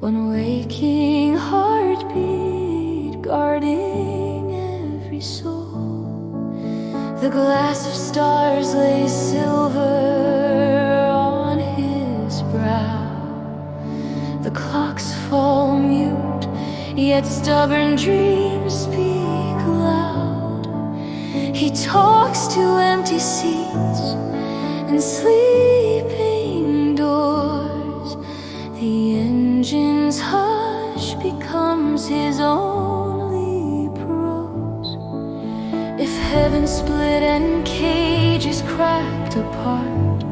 One waking heartbeat guarding every soul. The glass of stars lays silver on his brow. The clocks fall mute, yet stubborn dreams speak loud. He talks to empty seats and sleeping doors. The engine's hush becomes his only prose. If heaven split and cages cracked apart,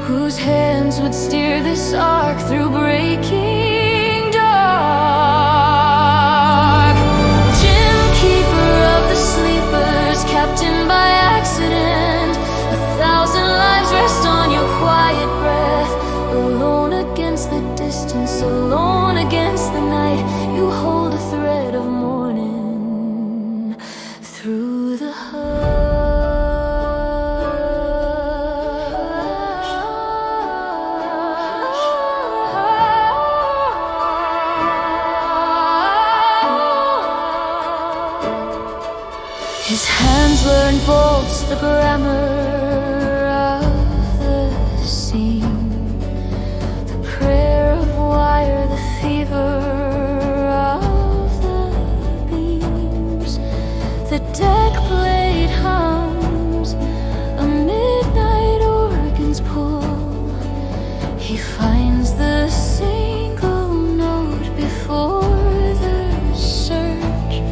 whose hands would steer this ark through breaking dark? Gym keeper of the sleepers, captain by accident. 1,000 lives rest on your quiet breath. Alone against the distance, alone against the night, you hold a thread of morning through the His hands learn bolts, the grammar of the scene, the prayer of wire, the fever of the beams. The deck blade hums, a midnight organ's pull. He finds the single note before the surge.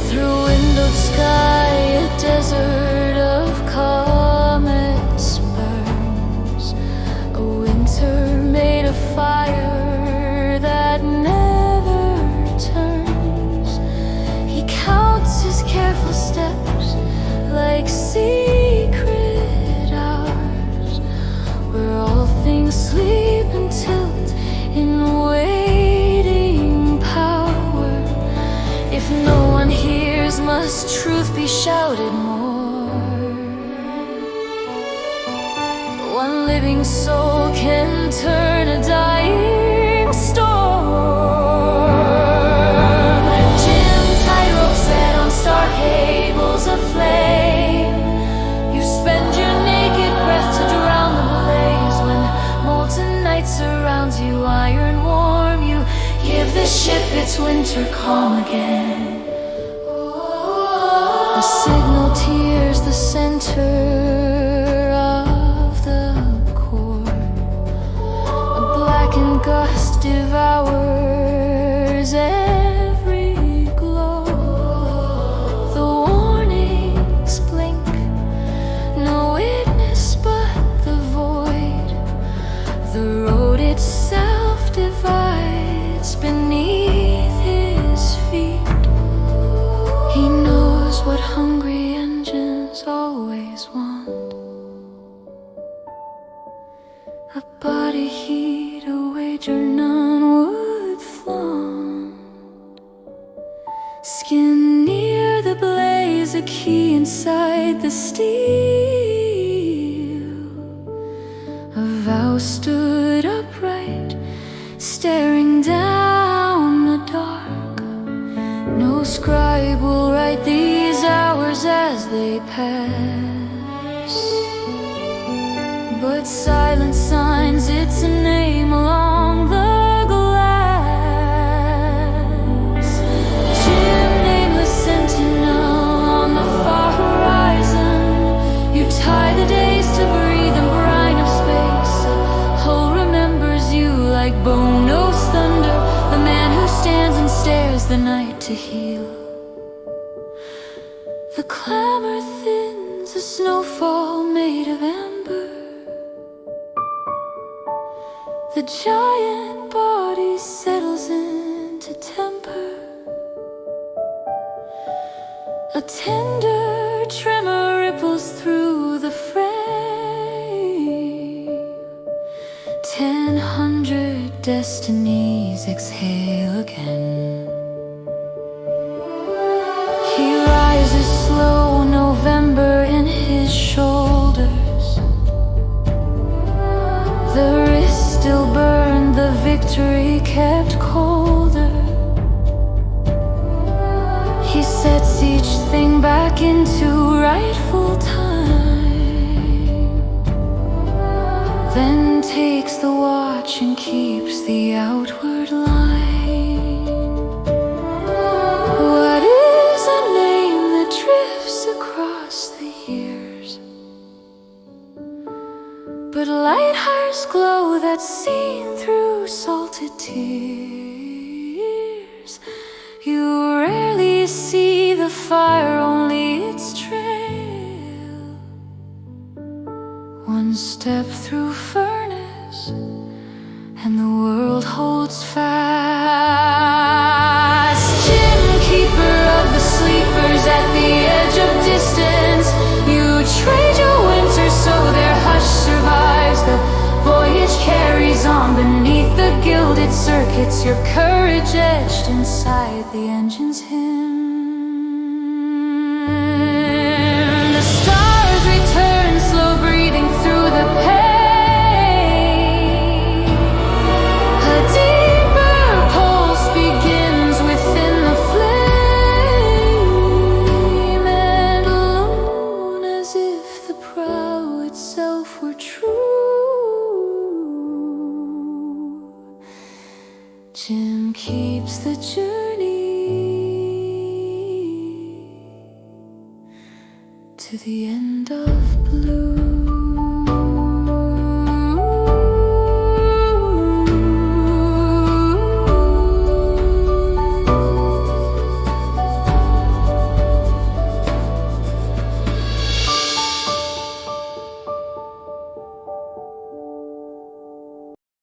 Through windowed sky, a desert of comets burns. A winter made of fire that never turns. He counts his careful steps like secret hours, where all things sleep and tilt in waiting power. If no one hears, must truth be shouted more? One living soul can turn a dying storm. Gym tightrope set on star cables aflame. You spend your naked breath to drown the blaze. When molten night surrounds you, iron warm, you give the ship its winter calm again. A signal tears the center of the core. A blackened gust devours every glow. The warnings blink, no witness but the void. The road itself divides beneath his feet. He knows what hungry engines always want: a body heat, a wager none would flaunt. Skin near the blaze, a key inside the steel. A vow stood upright, staring down the dark. No scribe will write these hours as they pass, but silence signs its name along the glass. Jim, nameless sentinel on the far horizon, you tie the days to breathe in brine of space. A hole remembers you like bone-nosed thunder, the man who stands and stares the night to heal. The clamor thins, a snowfall made of amber. The giant body settles into temper. A tender tremor ripples through the frame. 1,000 destinies exhale again. He rises slow, November in his shoulders. The wrist still back into rightful time, then takes the watch and keeps the outward line. What is a name that drifts across the years, but light heart's glow that's seen through salted tears? You rarely see the fire, only its trail. One step through furnace and the world holds fast. Gym keeper of the sleepers at the edge of distance, you trade your winter so their hush survives. The voyage carries on beneath the gilded circuits, your courage etched inside the engine's hymn. The stars return, slow breathing through the pain. A deeper pulse begins within the flame, and alone as if the prow itself were true, Jim keeps the journey to the end of blue.